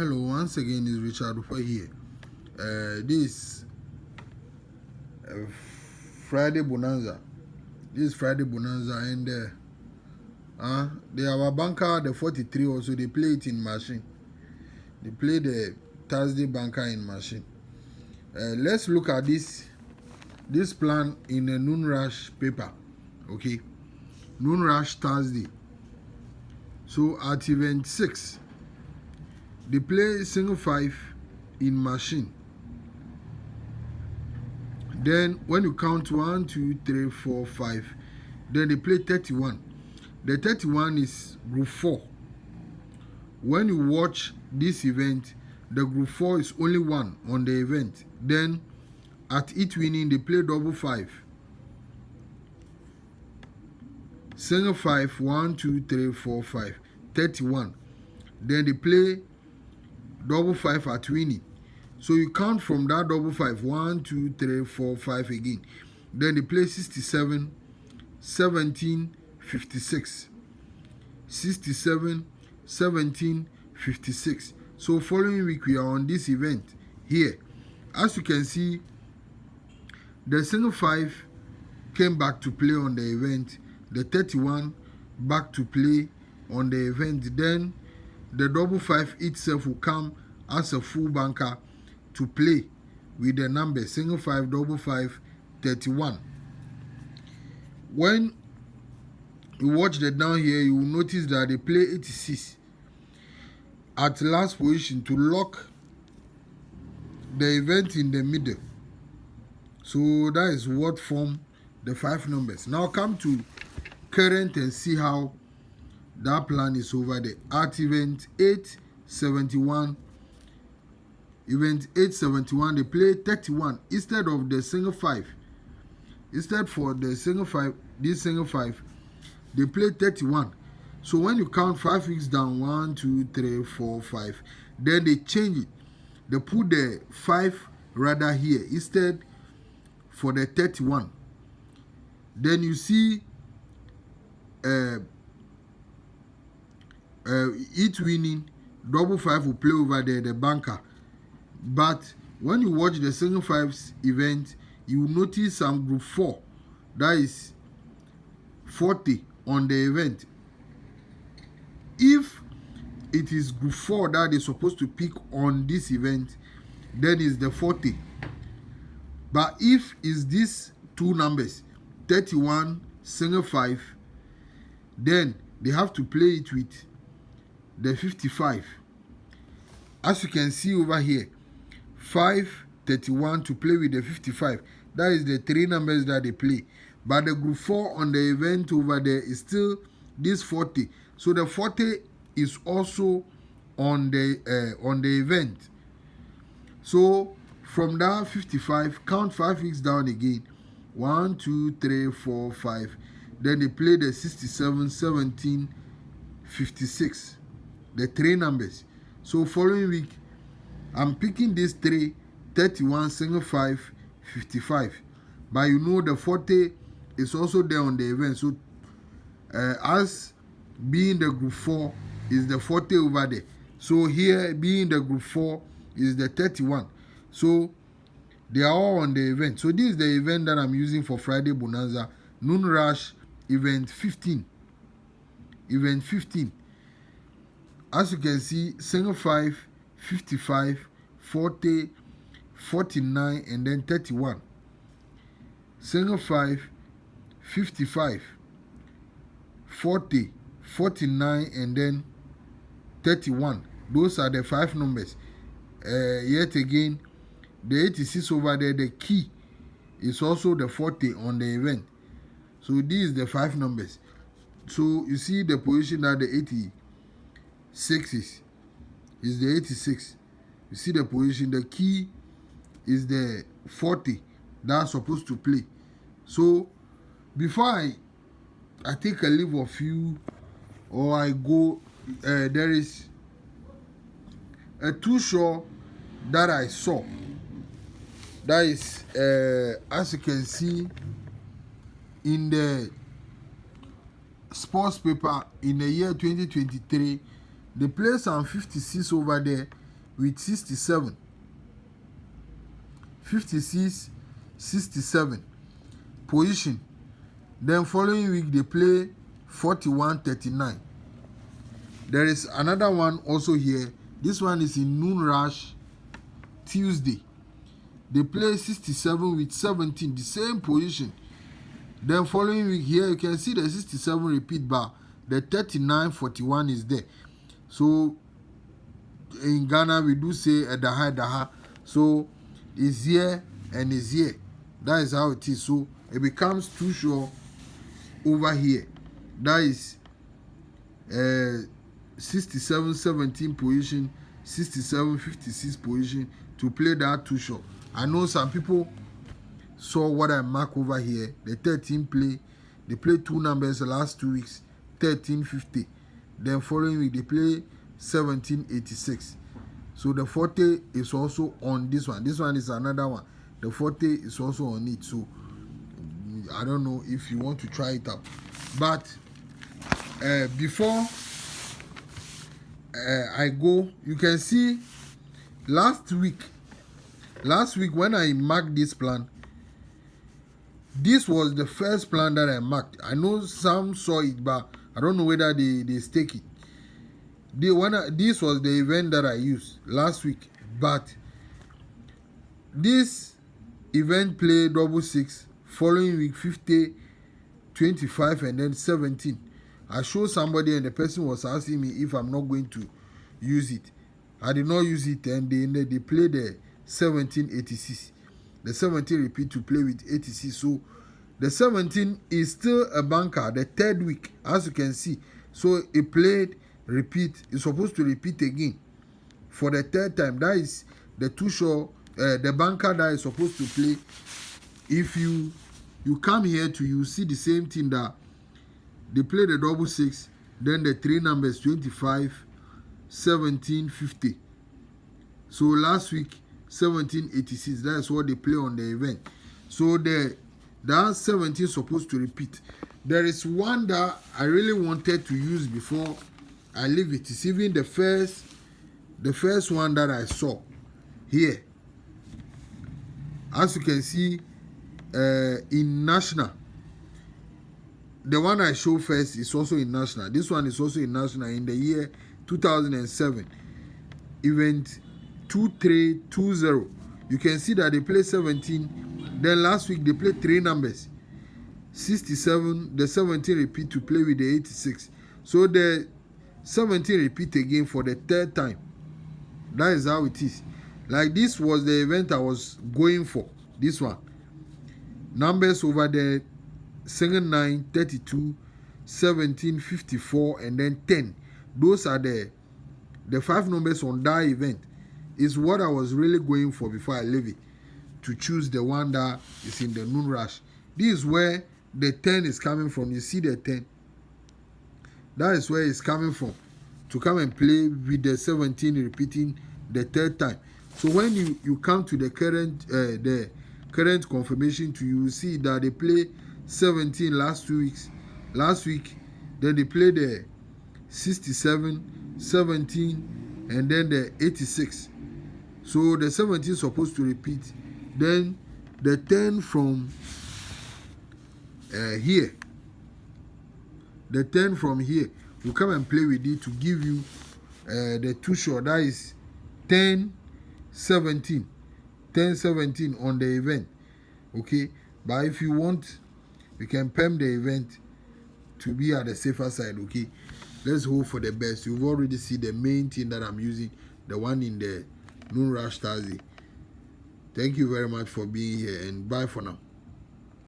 Hello, once again is Richard Dupey here. This Friday Bonanza. This is Friday Bonanza, and they have a banker, the 43 also. They play it in machine. They play the Thursday banker in machine. Let's look at this plan in a NOONRUSH paper. Okay, NOONRUSH Thursday. So at event 6. They play single 5 in machine. Then when you count 1, 2, 3, 4, 5, then they play 31. The 31 is group 4. When you watch this event, the group 4 is only 1 on the event. Then at each winning, they play double 5. Single 5, 1, 2, 3, 4, 5, 31. Then they play double 5 at winning. So you count from that double 5, 1, 2, 3, 4, 5 again. Then they play 67, 17, 56. 67, 17, 56. So following week we are on this event here. As you can see, the single 5 came back to play on the event. The 31 back to play on the event. Then the double 5 itself will come as a full banker to play with the number single 5, double 5, 31. When you watch the down here, you will notice that they play 86 at last position to lock the event in the middle. So that is what form the 5 numbers. Now come to current and see how that plan is over there. At event 871, they play 31 instead of the single 5. Instead for the single 5, this single 5, they play 31. So when you count 5 weeks down, 1, 2, 3, 4, 5, then they change it. They put the 5 rather here instead for the 31. Then you see each winning, double 5 will play over there, the banker. But when you watch the single 5's event, you will notice some group 4, that is 40 on the event. If it is group 4 that they're supposed to pick on this event, then it's the 40. But if it's these two numbers, 31, single 5, then they have to play it with the 55. As you can see over here, 5, 31 to play with the 55. That is the 3 numbers that they play. But the group 4 on the event over there is still this 40. So the 40 is also on the event. So from that 55, count 5 weeks down again. 1, 2, 3, 4, 5. Then they play the 67, 17, 56. The 3 numbers. So following week, I'm picking these 3, 31, single 5, 55. But you know the 40 is also there on the event. So as being the group 4 is the 40 over there. So here being the group 4 is the 31. So they are all on the event. So this is the event that I'm using for Friday Bonanza. NOONRUSH event 15. Event 15. As you can see, single 5, 55, 40, 49, and then 31. Single 5, 55, 40, 49, and then 31. Those are the 5 numbers. Yet again, the 86 over there, the key is also the 40 on the event. So these are the 5 numbers. So you see the position that the 86 is the 86. You see the position, the key is the 40 that's supposed to play. So before I take a leave of you or I go, there is a too sure that I saw. That is, as you can see in the sports paper in the year 2023, they play some 56 over there with 67, 56, 67 position. Then following week they play 41, 39. There is another one also here. This one is in Noon Rush Tuesday. They play 67 with 17, the same position. Then following week here, you can see the 67 repeat bar. The 39, 41 is there. So in Ghana, we do say daha. So it's here and it's here. That is how it is. So it becomes too short over here. That is 67, 17 position, 67, 56 position to play that too short. I know some people saw what I mark over here. The 13 play. They play two numbers the last 2 weeks. 1350. Then following week they play 1786. So the 40 is also on this one. This one is another one. The 40 is also on it. So I don't know if you want to try it out. But before I go, you can see last week when I marked this plan, this was the first plan that I marked. I know some saw it, but I don't know whether they stake it. This was the event that I used last week, but this event played 66, following week 50, 25, and then 17. I showed somebody and the person was asking me if I'm not going to use it. I did not use it, and they played the 1786. The 17 repeat to play with 86. So the 17 is still a banker, the third week, as you can see. So it played, repeat. It's supposed to repeat again for the third time. That is the too short, the banker that is supposed to play. If you come here you see the same thing that they play the 66, then the three numbers 25, 17, 50. So last week 1786, that's what they play on the event. So that 17 is supposed to repeat. There is one that I really wanted to use before I leave it. It's even the first one that I saw here. As you can see, in national, the one I show first is also in national. This one is also in national in the year 2007. Event 2320. You can see that they play 17. Then last week they played three numbers. 67, the 17 repeat to play with the 86. So the 17 repeat again for the third time. That is how it is. Like this was the event I was going for. This one. Numbers over there: 9, 32, 17, 54, and then 10. Those are the 5 numbers on that event. Is what I was really going for before I leave it, to choose the one that is in the Noon Rush. This is where the 10 is coming from. You see the 10? That is where it's coming from, to come and play with the 17 repeating the third time. So when you come to the current confirmation, you see that they play 17 last 2 weeks. Last week, then they play the 67, 17, and then the 86. So the 17 is supposed to repeat. Then the 10 from here. The 10 from here will come and play with it to give you the too short. That is 10, 17. 10, 17 on the event. Okay? But if you want, you can PERM the event to be at the safer side. Okay? Let's hope for the best. You've already seen the main thing that I'm using, the one in the Noon Rush Thursday. Thank you very much for being here, and bye for now.